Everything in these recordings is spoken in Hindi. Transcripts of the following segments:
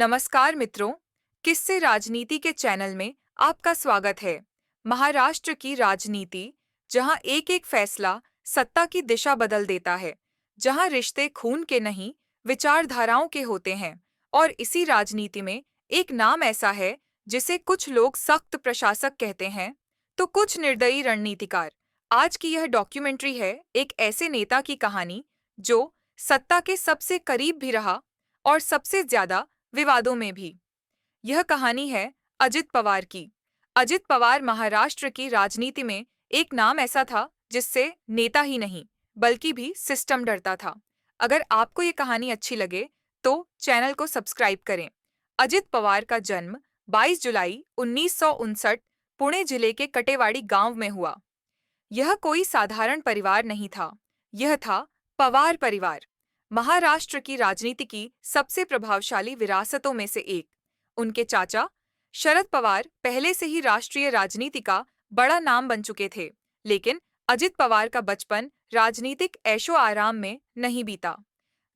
नमस्कार मित्रों, किस्से राजनीति के चैनल में आपका स्वागत है। महाराष्ट्र की राजनीति, जहां एक एक फैसला सत्ता की दिशा बदल देता है, जहां रिश्ते खून के नहीं, विचारधाराओं के होते हैं, और इसी राजनीति में एक नाम ऐसा है जिसे कुछ लोग सख्त प्रशासक कहते हैं, तो कुछ निर्दयी रणनीतिकार। आज की यह डॉक्यूमेंट्री है एक ऐसे नेता की कहानी जो सत्ता के सबसे करीब भी रहा और सबसे ज्यादा विवादों में भी। यह कहानी है अजित पवार की। अजित पवार महाराष्ट्र की राजनीति में एक नाम ऐसा था जिससे नेता ही नहीं बल्कि भी सिस्टम डरता था। अगर आपको ये कहानी अच्छी लगे तो चैनल को सब्सक्राइब करें। अजित पवार का जन्म 22 जुलाई 1959 पुणे जिले के कटेवाड़ी गांव में हुआ। यह कोई साधारण परिवार नहीं था, यह था पवार परिवार, महाराष्ट्र की राजनीति की सबसे प्रभावशाली विरासतों में से एक। उनके चाचा शरद पवार पहले से ही राष्ट्रीय राजनीति का बड़ा नाम बन चुके थे, लेकिन अजित पवार का बचपन राजनीतिक ऐशो आराम में नहीं बीता।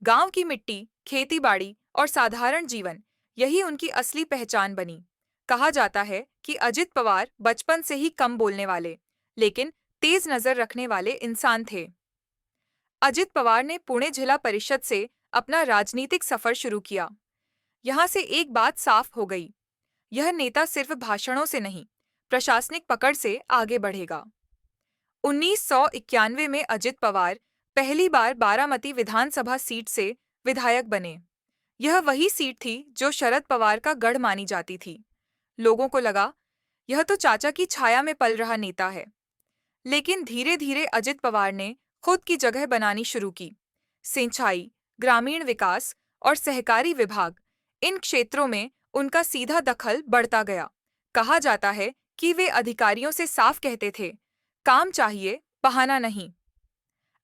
गांव की मिट्टी, खेती-बाड़ी और साधारण जीवन, यही उनकी असली पहचान बनी। कहा जाता है कि अजित पवार बचपन से ही कम बोलने वाले, लेकिन तेज नजर रखने वाले इंसान थे। अजित पवार ने पुणे जिला परिषद से अपना राजनीतिक सफर शुरू किया। यहां से एक बात साफ हो गई, यह नेता सिर्फ भाषणों से नहीं, प्रशासनिक पकड़ से आगे बढ़ेगा। 1991 में अजित पवार पहली बार बारामती विधानसभा सीट से विधायक बने। यह वही सीट थी जो शरद पवार का गढ़ मानी जाती थी। लोगों को लगा, यह तो चाचा की छाया में पल रहा नेता है। लेकिन धीरे धीरे अजित पवार ने खुद की जगह बनानी शुरू की। सिंचाई, ग्रामीण विकास और सहकारी विभाग, इन क्षेत्रों में उनका सीधा दखल बढ़ता गया। कहा जाता है कि वे अधिकारियों से साफ कहते थे, काम चाहिए, बहाना नहीं।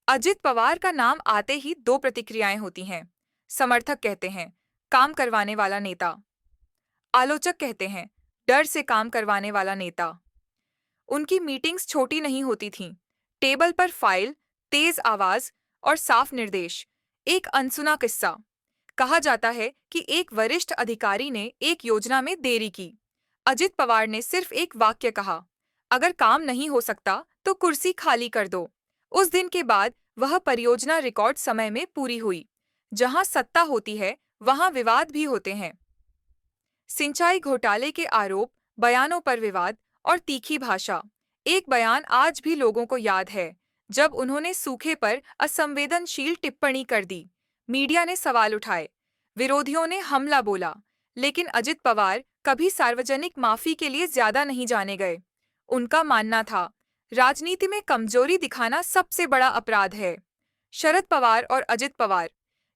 अजित पवार का नाम आते ही दो प्रतिक्रियाएं होती हैं। समर्थक कहते हैं, काम करवाने वाला नेता। आलोचक कहते हैं, डर से काम करवाने वाला नेता। उनकी मीटिंग्स छोटी नहीं होती थीं। टेबल पर फाइल, तेज आवाज और साफ निर्देश। एक अनसुना किस्सा। कहा जाता है कि एक वरिष्ठ अधिकारी ने एक योजना में देरी की। अजित पवार ने सिर्फ एक वाक्य कहा, अगर काम नहीं हो सकता तो कुर्सी खाली कर दो। उस दिन के बाद वह परियोजना रिकॉर्ड समय में पूरी हुई। जहां सत्ता होती है, वहां विवाद भी होते हैं। सिंचाई घोटाले के आरोप, बयानों पर विवाद और तीखी भाषा। एक बयान आज भी लोगों को याद है, जब उन्होंने सूखे पर असंवेदनशील टिप्पणी कर दी। मीडिया ने सवाल उठाए, विरोधियों ने हमला बोला, लेकिन अजित पवार कभी सार्वजनिक माफी के लिए ज्यादा नहीं जाने गए। उनका मानना था, राजनीति में कमजोरी दिखाना सबसे बड़ा अपराध है। शरद पवार और अजित पवार,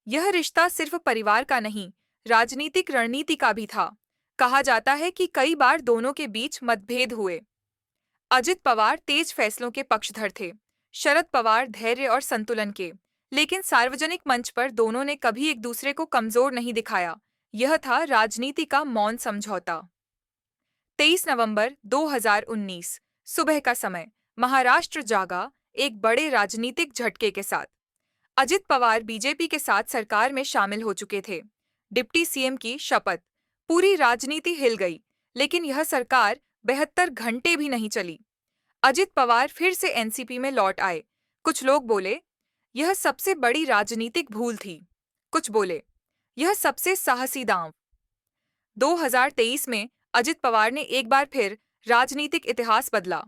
यह रिश्ता सिर्फ परिवार का नहीं, राजनीतिक रणनीति का भी था। कहा जाता है कि कई बार दोनों के बीच मतभेद हुए। अजित पवार तेज फैसलों के पक्षधर थे, शरद पवार धैर्य और संतुलन के। लेकिन सार्वजनिक मंच पर दोनों ने कभी एक दूसरे को कमजोर नहीं दिखाया। यह था राजनीति का मौन समझौता। 23 नवंबर 2019 सुबह का समय, महाराष्ट्र जागा एक बड़े राजनीतिक झटके के साथ। अजित पवार बीजेपी के साथ सरकार में शामिल हो चुके थे। डिप्टी सीएम की शपथ। पूरी राजनीति हिल गई, लेकिन यह सरकार 72 घंटे भी नहीं चली। अजित पवार फिर से एनसीपी में लौट आए। कुछ लोग बोले, यह सबसे बड़ी राजनीतिक भूल थी। कुछ बोले, यह सबसे साहसी दांव। 2023 में अजित पवार ने एक बार फिर राजनीतिक इतिहास बदला।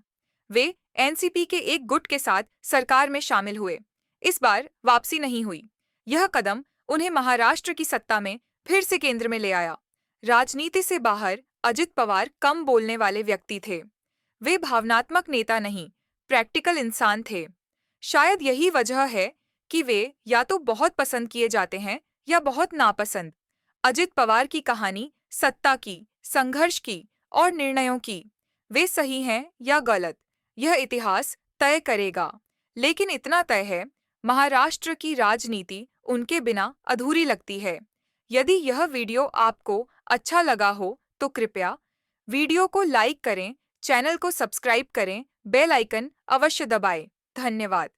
वे एनसीपी के एक गुट के साथ सरकार में शामिल हुए। इस बार वापसी नहीं हुई। यह कदम उन्हें महाराष्ट्र की सत्ता में फिर से केंद्र में ले आया। राजनीति से बाहर अजित पवार कम बोलने वाले व्यक्ति थे। वे भावनात्मक नेता नहीं, प्रैक्टिकल इंसान थे। शायद यही वजह है कि वे या तो बहुत पसंद किए जाते हैं या बहुत नापसंद। अजित पवार की कहानी सत्ता की, संघर्ष की और निर्णयों की। वे सही हैं या गलत, यह इतिहास तय करेगा। लेकिन इतना तय है, महाराष्ट्र की राजनीति उनके बिना अधूरी लगती है। यदि यह वीडियो आपको अच्छा लगा हो तो कृपया वीडियो को लाइक करें, चैनल को सब्सक्राइब करें, बेल आइकन अवश्य दबाएं। धन्यवाद।